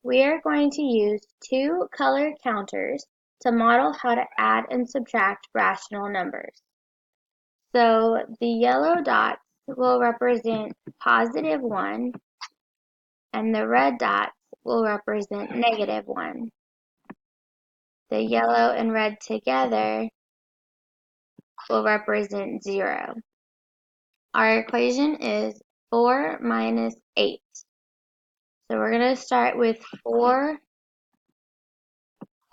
We are going to use two color counters to model how to add and subtract rational numbers. So the yellow dots will represent +1 and the red dots will represent -1. The yellow and red together will represent 0. Our equation is 4 minus 8. So we're going to start with 4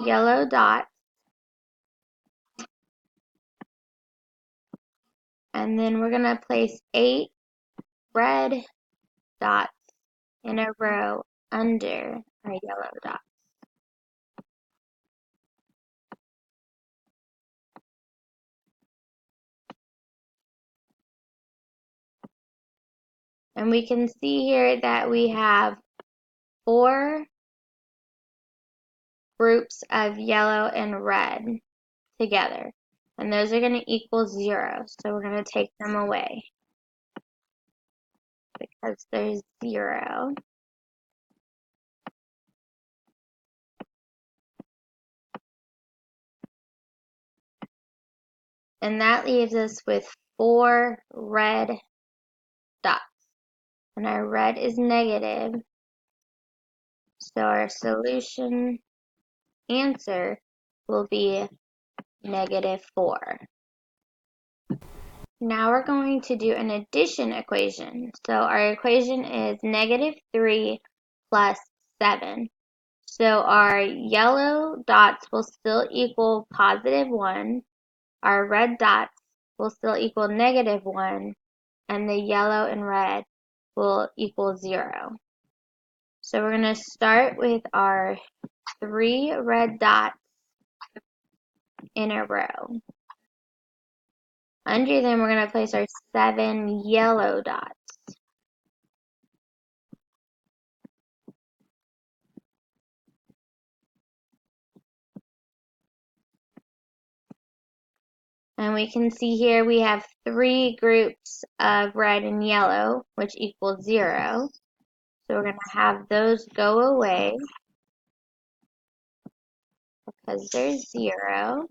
yellow dots, and then we're going to place 8 red dots in a row under our yellow dot. And we can see here that we have 4 groups of yellow and red together. And those are going to equal 0. So we're going to take them away because there's 0. And that leaves us with 4 red dots. And our red is negative. So our solution answer will be -4. Now we're going to do an addition equation. So our equation is -3 plus 7. So our yellow dots will still equal +1, our red dots will still equal -1, and the yellow and red will equal 0. So we're going to start with our 3 red dots in a row. Under them, we're going to place our 7 yellow dots. And we can see here we have 3 groups of red and yellow, which equals 0. So we're going to have those go away because there's 0.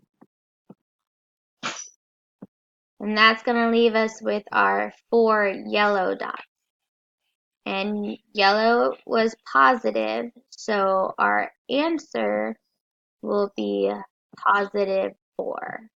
And that's going to leave us with our 4 yellow dots. And yellow was positive, so our answer will be +4.